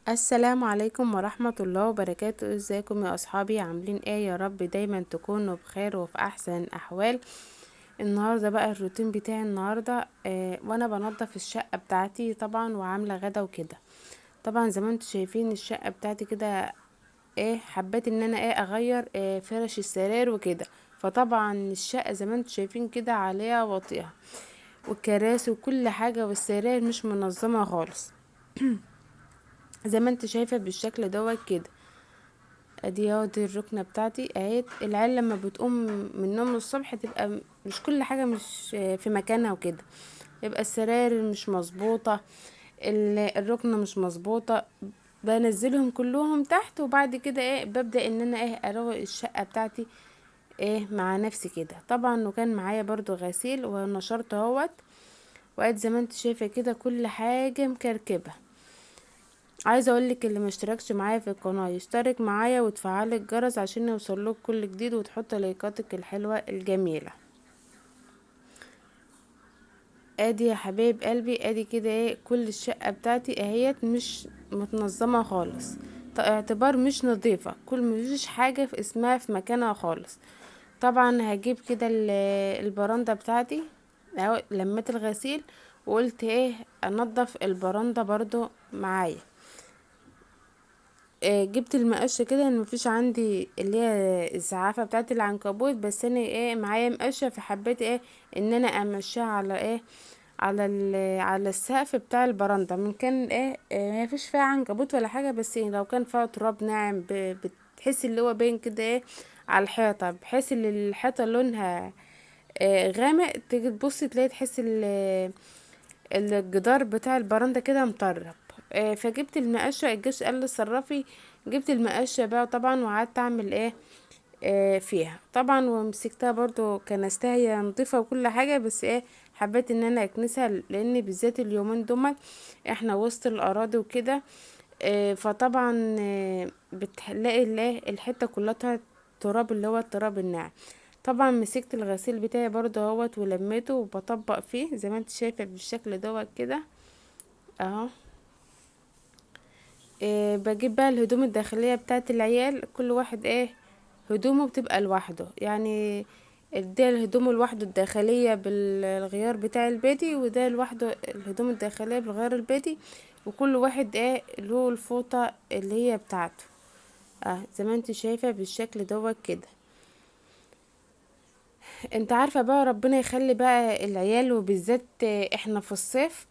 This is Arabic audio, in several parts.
السلام عليكم ورحمة الله وبركاته. ازيكم يا اصحابي؟ عاملين ايه؟ يا رب دايما تكونوا بخير وفي احسن احوال. النهاردة بقى الروتين بتاعي النهاردة وانا بنضف الشقة بتاعتي طبعا وعاملة غدا وكده. طبعا زي ما انتوا شايفين الشقة بتاعتي كده. حبيت ان انا اغير فرش السراير وكده. فطبعا الشقة زي ما انتوا شايفين كده عليها وطئها والكراسي وكل حاجة والسراير مش منظمة خالص. زي ما انت شايفة بالشكل دوت كده. ادي اهو دي الركنه بتاعتي اهي. العيال لما بتقوم من النوم الصبح تبقى مش كل حاجه مش في مكانها وكده. يبقى السراير مش مظبوطه، الركنه مش مظبوطه. بنزلهم كلهم تحت وبعد كده ببدأ ان انا اروق الشقه بتاعتي مع نفسي كده طبعا. وكان معايا برضو غسيل ونشرت اهوت. وقعد زي ما انت شايفه كده كل حاجه مكركبه. عايزه اقولك اللي مشتركش معايا في القناه يشترك معايا وتفعل الجرس عشان يوصلك كل جديد وتحط لايكاتك الحلوه الجميله. ادي يا حبايب قلبي ادي كده كل الشقه بتاعتي اهيت مش متنظمه خالص. اعتبار مش نظيفه، كل مفيش حاجه في اسمها في مكانها خالص. طبعا هجيب كده البرندة بتاعتي اهو. لميت الغسيل وقلت انضف البرندة برضو معايا. جبت المقشه كده ان مفيش عندي اللي هي الزعافه بتاعت العنكبوت، بس انا معايا مقشه فحبيت ان اانا امشيها على على على السقف بتاع البرندة. من كان مفيش فيها عنكبوت ولا حاجه، بس لو كان فيها تراب ناعم بتحس اللي هو باين كده على الحيطه، بحيث ان الحيطه لونها غامق. تيجي تبص تلاقي تحس الجدار بتاع البرندة كده مطرب. فجبت المقشة. الجيش قال لي صرفي. جبت المقشة بقى طبعا وقعدت اعمل فيها طبعا. ومسكتها برضو كنستها هي نضيفة وكل حاجة، بس حبيت ان انا اكنسها لان بالذات اليومين دول احنا وسط الاراضي وكده. فطبعا بتلاقي الحتة كلها تراب اللي هو التراب الناعم. طبعا مسكت الغسيل بتاعي برضو اهوت ولميته وبطبق فيه زي ما انت شايفة بالشكل دوت كده اهو. بجيب بقى الهدوم الداخلية بتاعت العيال، كل واحد هدومه بتبقى لوحده يعني. ده الهدوم لوحده الداخلية بالغيار بتاع البيتي، وده لوحده الهدوم الداخلية بالغيار البيتي. وكل واحد له الفوطة اللي هي بتاعته زي ما انت شايفة بالشكل دوت كده. انت عارفة بقى ربنا يخلي بقى العيال، وبالذات احنا في الصيف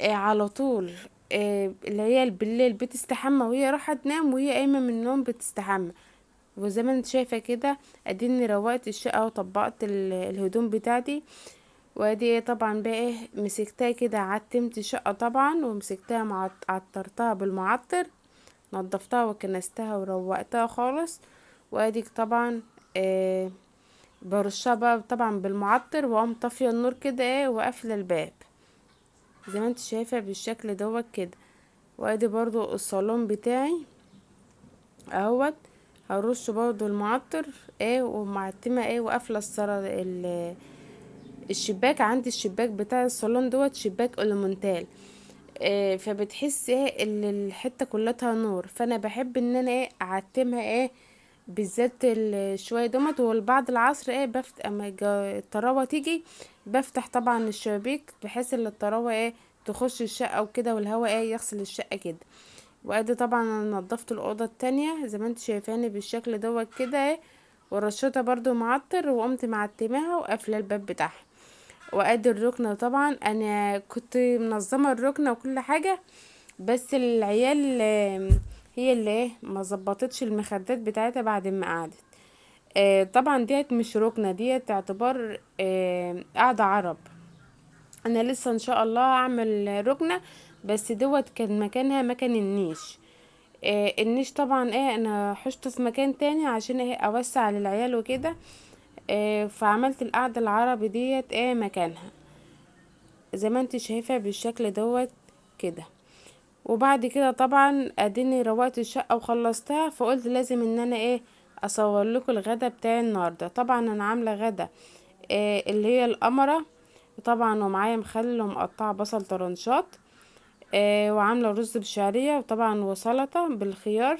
على طول العيال بالليل بتستحمى وهي رايحة تنام وهي قايمة من النوم بتستحمى. وزي ما انت شايفة كده اديني روقت الشقة وطبقت الهدوم بتاعتي. وادي طبعا بقى مسكتها كده عتمت الشقة طبعا، ومسكتها عطرتها بالمعطر. نضفتها وكنستها وروقتها خالص. وادي طبعا آه برشها بقى طبعا بالمعطر، واقوم طافية النور كده وقافلة الباب زي ما انت شايفة بالشكل دوت كده. وادي برضو الصالون بتاعي اهوت. هرش برضو المعطر ومعتمة وقافلة الشباك. عندي الشباك بتاع الصالون دوت شباك المونتال. فبتحس ان الحتة كلها نور، فانا بحب ان انا اعتمها بالذات شوية دومت. والبعد العصر بفتح اما الطراوة تيجي بفتح طبعا الشبابيك بحيث ان الطراوة تخش الشقة وكده، والهواء يغسل الشقة كده. وادي طبعا انا نضفت الاوضه التانية زي ما انت شايفاني بالشكل دوت كده ورشيتها برضو معطر، وقمت معتماها وقافله الباب بتاعها. وادي الركنه طبعا انا كنت منظمه الركنه وكل حاجه، بس العيال هي اللي ما ظبطتش المخدات بتاعتها بعد ما قعدت. طبعا ديت مش ركنه، ديت تعتبر قاعده عرب. انا لسه ان شاء الله اعمل ركنه، بس دوت كان مكانها مكان النيش. النيش طبعا انا حشته في مكان تاني عشان اوسع للعيال وكده. فعملت القعدة العربي ديت مكانها زي ما انت شايفة بالشكل دوت كده. وبعد كده طبعا اديني روقت الشقة وخلصتها، فقلت لازم ان انا اصور لكم الغدا بتاعي النهاردة. طبعا انا عاملة غدا اللي هي القمرة طبعا، ومعايا مخلل ومقطعة بصل طرنشات. وعامله رز بالشعريه، وطبعا وسلطه بالخيار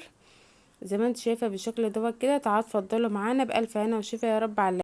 زي ما انت شايفه بالشكل دوت كده. تعالوا اتفضلوا معانا بألف هنا وشفا يا رب على